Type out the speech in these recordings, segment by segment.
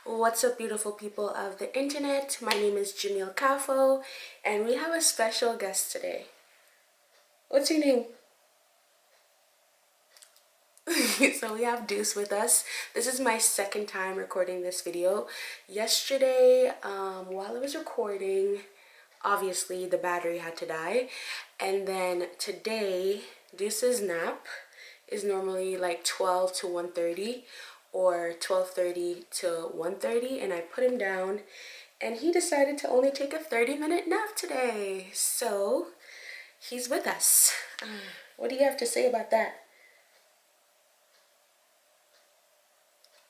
What's up, beautiful people of the internet? My name is Jamil Kafo, and we have a special guest today. What's your name? So we have Deuce with us. This is my second time recording this video. Yesterday, while I was recording, obviously the battery had to die. And then today, Deuce's nap is normally like 12 to 1:30 or 12:30 to 1:30, and I put him down and he decided to only take a 30-minute nap today. So he's with us. What do you have to say about that?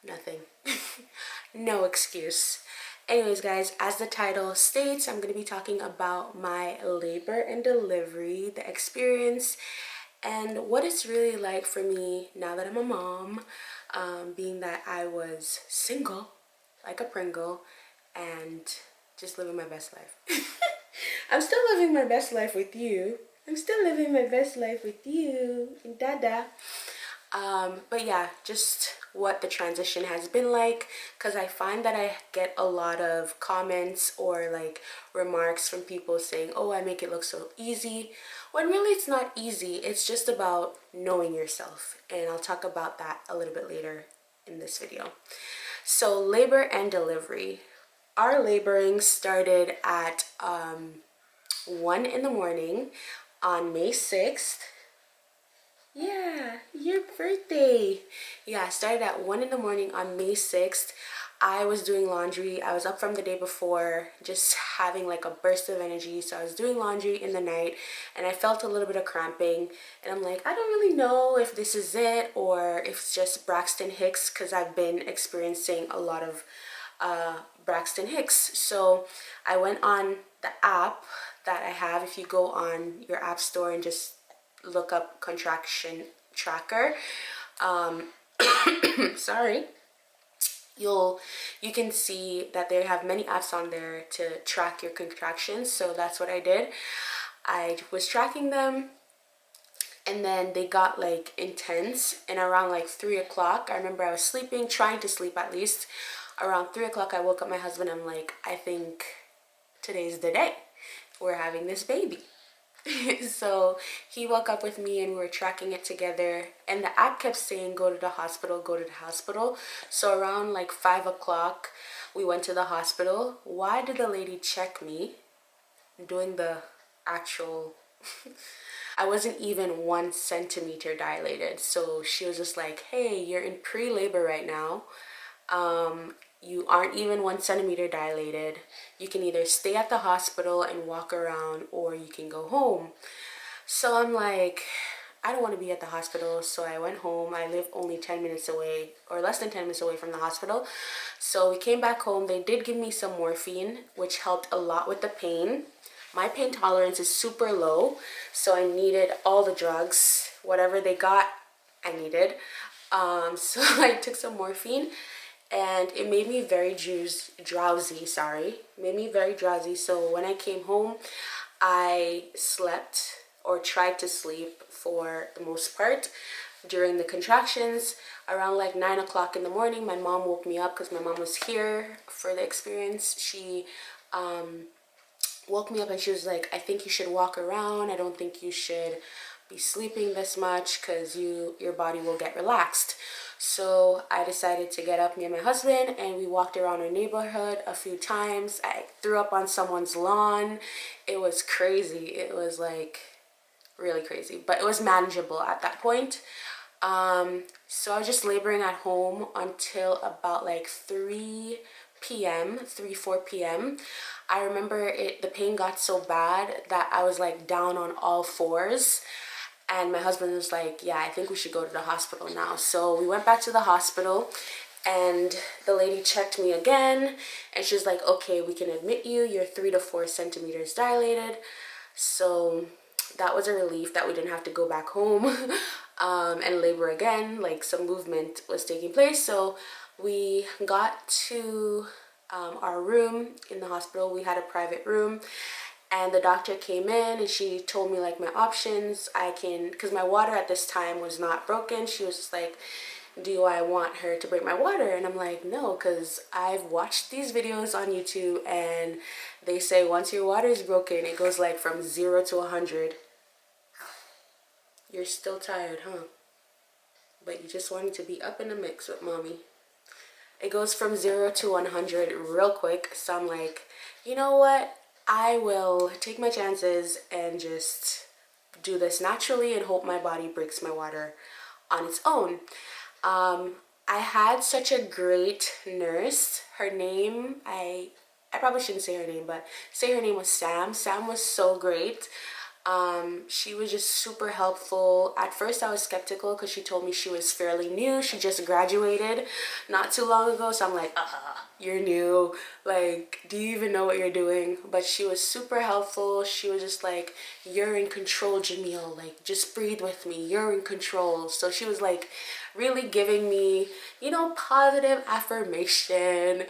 Nothing. No excuse. Anyways, guys, as the title states, I'm going to be talking about my labor and delivery, the experience, and what it's really like for me now that I'm a mom, being that I was single, like a Pringle, and just living my best life. I'm still living my best life with you. I'm still living my best life with you, Dada. But yeah, just what the transition has been like, because I find that I get a lot of comments or like remarks from people saying, oh, I make it look so easy, when really it's not easy. It's just about knowing yourself, and I'll talk about that a little bit later in this video. So labor and delivery. Our laboring started at 1 in the morning on May 6th. Yeah, your birthday. Yeah, I started at 1 in the morning on May 6th. I was doing laundry. I was up from the day before, just having like a burst of energy. So I was doing laundry in the night and I felt a little bit of cramping. And I'm like, I don't really know if this is it or if it's just Braxton Hicks, because I've been experiencing a lot of Braxton Hicks. So I went on the app that I have. If you go on your app store and just look up contraction tracker, sorry, you can see that they have many apps on there to track your contractions. So that's what I did. I was tracking them, and then they got like intense, and around like 3 o'clock, I remember I was sleeping, trying to sleep at least. Around 3 o'clock, I woke up my husband. I'm like, I think today's the day we're having this baby. So he woke up with me and we were tracking it together, and the app kept saying go to the hospital, go to the hospital. So around like 5 o'clock we went to the hospital. Why did the lady check me doing the actual I wasn't even 1 centimeter dilated, so she was just like, hey, you're in pre-labor right now. You aren't even 1 centimeter dilated. You can either stay at the hospital and walk around, or you can go home. So I'm like, I don't want to be at the hospital. So I went home. I live only 10 minutes away, or less than 10 minutes away from the hospital. So we came back home. They did give me some morphine, which helped a lot with the pain. My pain tolerance is super low, so I needed all the drugs. Whatever they got, I needed. So I took some morphine, and it made me very drowsy. Made me very drowsy. So when I came home, I slept, or tried to sleep for the most part, during the contractions. Around like 9 o'clock in the morning, my mom woke me up, because my mom was here for the experience. She woke me up and she was like, I think you should walk around. I don't think you should be sleeping this much, because your body will get relaxed. So I decided to get up, me and my husband, and we walked around our neighborhood a few times. I threw up on someone's lawn. It was crazy. It was like really crazy, but it was manageable at that point. So I was just laboring at home until about like 3 p.m., 4 p.m. I remember the pain got so bad that I was like down on all fours. And my husband was like, yeah, I think we should go to the hospital now. So we went back to the hospital, and the lady checked me again, and she was like, okay, we can admit you. You're 3 to 4 centimeters dilated. So that was a relief that we didn't have to go back home and labor again. Like, some movement was taking place. So we got to our room in the hospital. We had a private room. And the doctor came in and she told me like my options. Because my water at this time was not broken. She was just like, do I want her to break my water? And I'm like, no, because I've watched these videos on YouTube and they say once your water is broken, it goes like from 0 to 100. You're still tired, huh? But you just wanted to be up in the mix with mommy. It goes from 0 to 100 real quick. So I'm like, you know what? I will take my chances and just do this naturally and hope my body breaks my water on its own. I had such a great nurse. Her name, I probably shouldn't say her name, but say her name was Sam. Sam was so great. She was just super helpful. At first I was skeptical because she told me she was fairly new. She just graduated not too long ago. So I'm like, you're new. Like, do you even know what you're doing? But she was super helpful. She was just like, you're in control, Jamil. Like, just breathe with me. You're in control. So she was like really giving me, you know, positive affirmation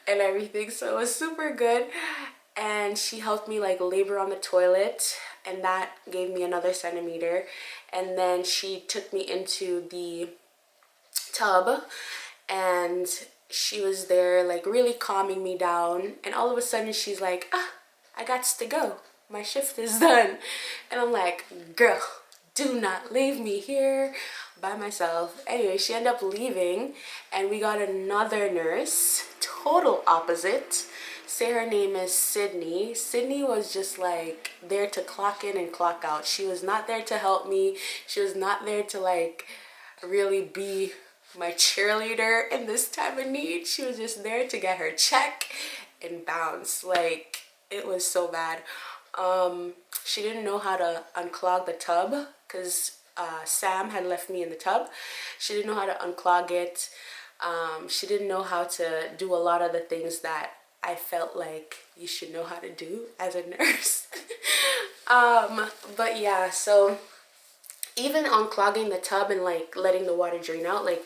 and everything. So it was super good. And she helped me like labor on the toilet, and that gave me another centimeter. And then she took me into the tub, and she was there like really calming me down. And all of a sudden she's like, I got to go, my shift is done. And I'm like, girl, do not leave me here by myself. Anyway, she ended up leaving and we got another nurse, total opposite. Say her name is Sydney. Sydney was just like there to clock in and clock out. She was not there to help me. She was not there to like really be my cheerleader in this time of need. She was just there to get her check and bounce. Like, it was so bad. She didn't know how to unclog the tub because Sam had left me in the tub. She didn't know how to unclog it. She didn't know how to do a lot of the things that I felt like you should know how to do as a nurse. But yeah, so even unclogging the tub and like letting the water drain out, like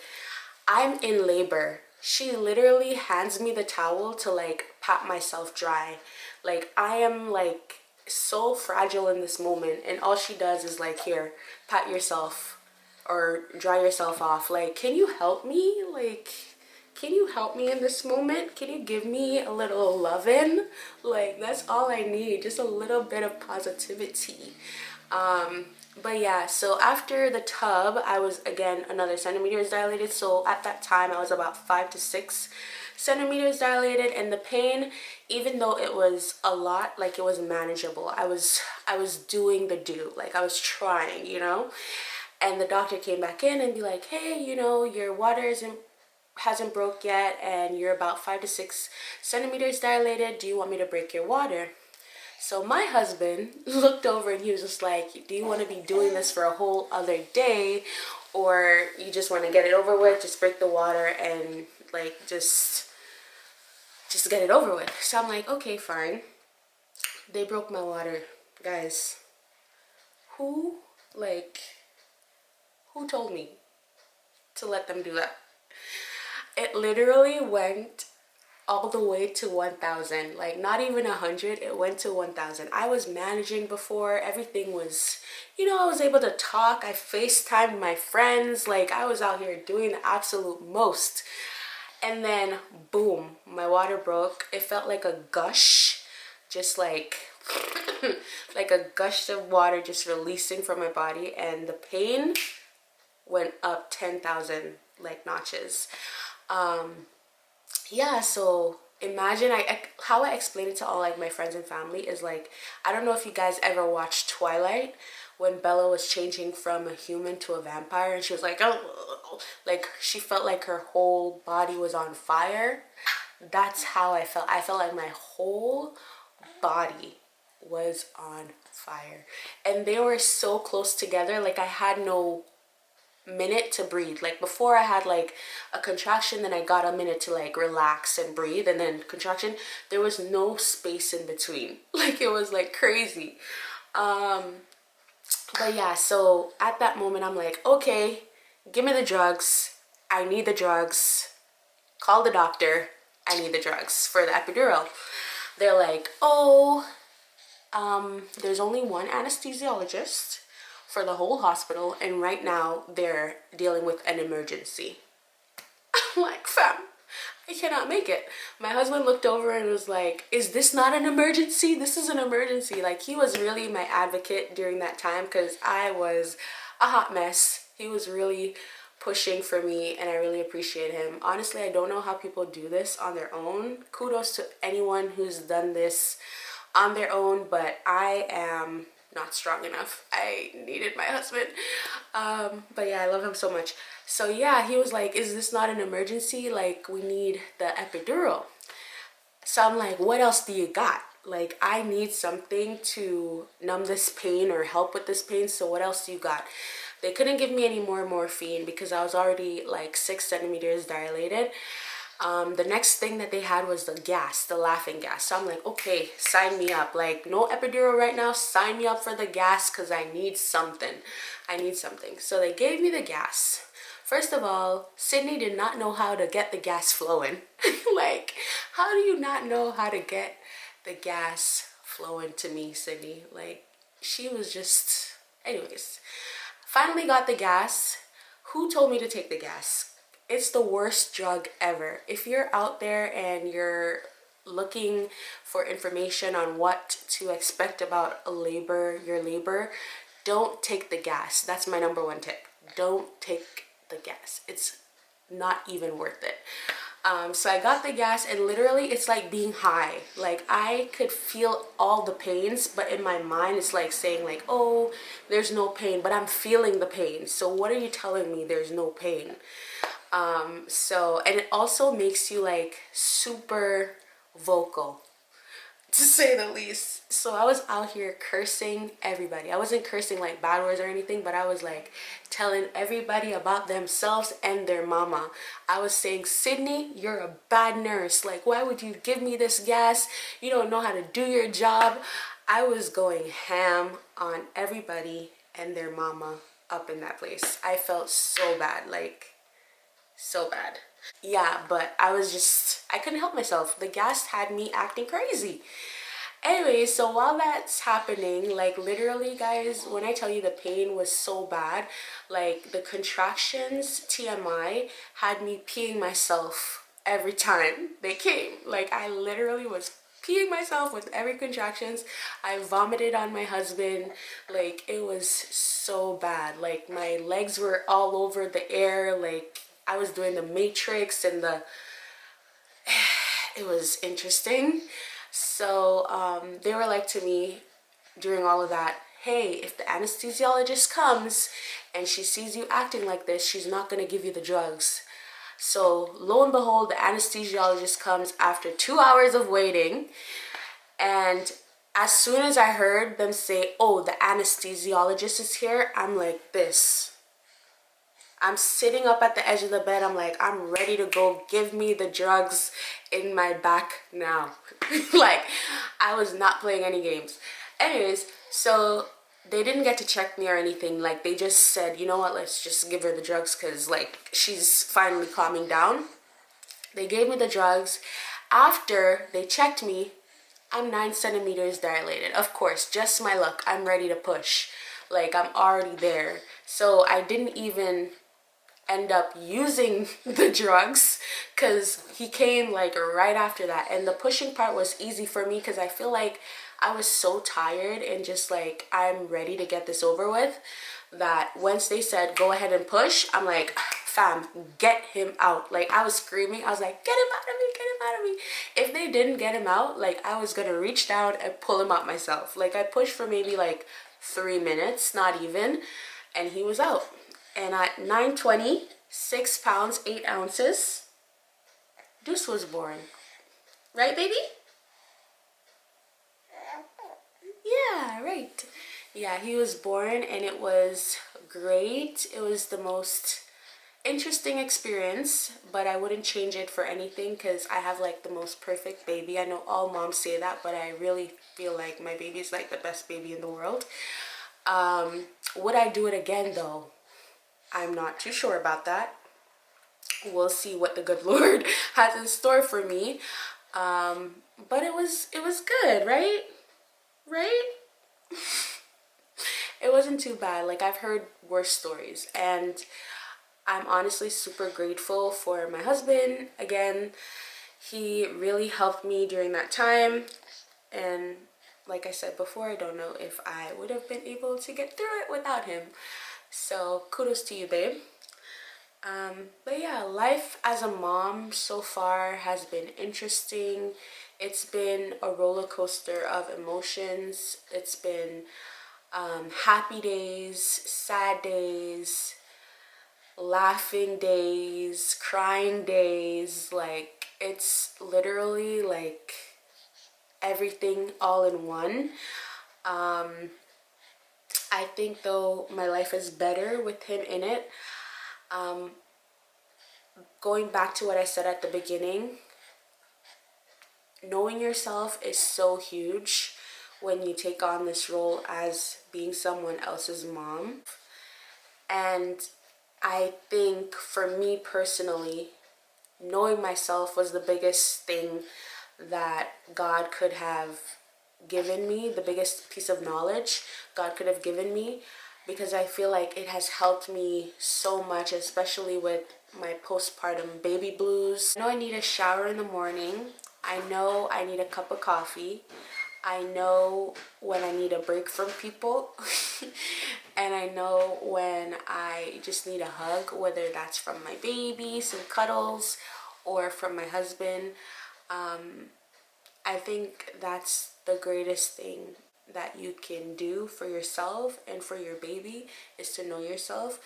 I'm in labor. She literally hands me the towel to like pat myself dry. Like I am like so fragile in this moment, and all she does is like, here, pat yourself or dry yourself off. Like, can you help me? Like, can you help me in this moment? Can you give me a little loving? Like, that's all I need, just a little bit of positivity. But yeah, so after the tub, I was again another centimeters dilated. So at that time, I was about 5 to 6 centimeters dilated, and the pain, even though it was a lot, like it was manageable. I was doing the do, like I was trying, you know. And the doctor came back in and be like, hey, you know, your water hasn't broke yet, and you're about 5 to 6 centimeters dilated. Do you want me to break your water? So my husband looked over and he was just like, do you want to be doing this for a whole other day, or you just want to get it over with, just break the water and like just get it over with? So I'm like, okay, fine. They broke my water. Guys, who told me to let them do that? It literally went all the way to 1,000, like not even 100, it went to 1,000. I was managing before, everything was, you know, I was able to talk, I FaceTimed my friends, like I was out here doing the absolute most. And then boom, my water broke. It felt like a gush, just like like a gush of water just releasing from my body, and the pain went up 10,000 like notches. Yeah, so imagine how I explain it to all like my friends and family is like, I don't know if you guys ever watched Twilight, when Bella was changing from a human to a vampire and she was like, oh, like she felt like her whole body was on fire. That's how I felt. I felt like my whole body was on fire, and they were so close together, like I had no minute to breathe. Like before I had like a contraction, then I got a minute to like relax and breathe, and then contraction. There was no space in between. Like it was like crazy. But yeah, so at that moment I'm like, okay, give me the drugs. I need the drugs. Call the doctor. I need the drugs for the epidural. They're like, oh, there's only one anesthesiologist for the whole hospital, and right now they're dealing with an emergency. I'm like, fam, I cannot make it. My husband looked over and was like, is this not an emergency? This is an emergency. Like, he was really my advocate during that time because I was a hot mess. He was really pushing for me and I really appreciate him. Honestly, I don't know how people do this on their own. Kudos to anyone who's done this on their own, but I am not strong enough. I needed my husband. But yeah, I love him so much. So yeah, he was like, is this not an emergency? Like, we need the epidural. So I'm like, what else do you got? Like, I need something to numb this pain or help with this pain. So what else do you got? They couldn't give me any more morphine because I was already like 6 centimeters dilated. The next thing that they had was the gas, the laughing gas. So I'm like, okay, sign me up. Like, no epidural right now. Sign me up for the gas because I need something. I need something. So they gave me the gas. First of all, Sydney did not know how to get the gas flowing. Like, how do you not know how to get the gas flowing to me, Sydney? Like, she was just... Anyways, finally got the gas. Who told me to take the gas? It's the worst drug ever. If you're out there and you're looking for information on what to expect about your labor, don't take the gas. That's my number one tip. Don't take the gas. It's not even worth it. So I got the gas and literally it's like being high. Like, I could feel all the pains, but in my mind it's like saying like, oh, there's no pain, but I'm feeling the pain. So what are you telling me there's no pain? And it also makes you like super vocal, to say the least. So I was out here cursing everybody. I wasn't cursing like bad words or anything, but I was like telling everybody about themselves and their mama. I was saying, Sydney, you're a bad nurse. Like, why would you give me this gas? You don't know how to do your job. I was going ham on everybody and their mama up in that place. I felt so bad, like so bad. Yeah, but I couldn't help myself. The gas had me acting crazy. Anyway, so while that's happening, like literally guys, when I tell you the pain was so bad, like the contractions, TMI, had me peeing myself every time they came. Like, I literally was peeing myself with every contractions. I vomited on my husband. Like, it was so bad. Like, my legs were all over the air. Like, I was doing the matrix and it was interesting. So they were like to me during all of that, hey, if the anesthesiologist comes and she sees you acting like this, she's not going to give you the drugs. So lo and behold, the anesthesiologist comes after 2 hours of waiting. And as soon as I heard them say, oh, the anesthesiologist is here, I'm like this. I'm sitting up at the edge of the bed. I'm like, I'm ready to go. Give me the drugs in my back now. Like, I was not playing any games. Anyways, so they didn't get to check me or anything. Like, they just said, you know what, let's just give her the drugs because, like, she's finally calming down. They gave me the drugs. After they checked me, I'm 9 centimeters dilated. Of course, just my luck. I'm ready to push. Like, I'm already there. So I didn't even end up using the drugs because he came like right after that. And the pushing part was easy for me because I feel like I was so tired and just like, I'm ready to get this over with, that once they said go ahead and push, I'm like, fam, get him out. Like, I was screaming. I was like, get him out of me, get him out of me. If they didn't get him out, like, I was gonna reach down and pull him out myself. Like, I pushed for maybe like 3 minutes, not even, and he was out. And at 9:20, 6 pounds, 8 ounces, Deuce was born. Right, baby? Yeah, right. Yeah, he was born and it was great. It was the most interesting experience, but I wouldn't change it for anything because I have like the most perfect baby. I know all moms say that, but I really feel like my baby is like the best baby in the world. Would I do it again though? I'm not too sure about that. We'll see what the good Lord has in store for me. But it was good, right? Right? It wasn't too bad. Like, I've heard worse stories, and I'm honestly super grateful for my husband. Again, he really helped me during that time. And like I said before, I don't know if I would have been able to get through it without him. So kudos to you, babe. But yeah, life as a mom so far has been interesting. It's been a roller coaster of emotions. It's been happy days, sad days, laughing days, crying days. Like, it's literally like everything all in one. I think though my life is better with him in it. Going back to what I said at the beginning, knowing yourself is so huge when you take on this role as being someone else's mom. And I think for me personally, knowing myself was the biggest thing that God could have given me, the biggest piece of knowledge God could have given me, because I feel like it has helped me so much, especially with my postpartum baby blues. I know I need a shower in the morning. I know I need a cup of coffee. I know when I need a break from people. And I know when I just need a hug, whether that's from my baby, some cuddles, or from my husband. I think that's the greatest thing that you can do for yourself and for your baby, is to know yourself.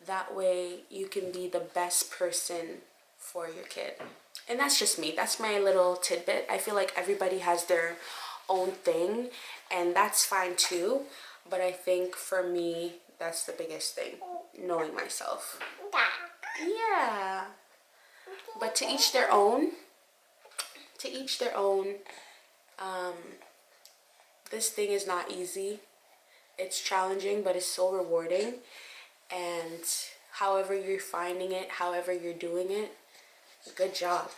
That way you can be the best person for your kid. And that's just me. That's my little tidbit. I feel like everybody has their own thing, and that's fine too. But I think for me, that's the biggest thing, knowing myself. Yeah. But to each their own. To each their own. This thing is not easy. It's challenging, but it's so rewarding. And however you're finding it, however you're doing it, good job.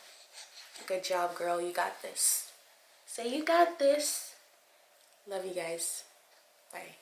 Good job, girl. You got this. Say you got this. Love you guys. Bye.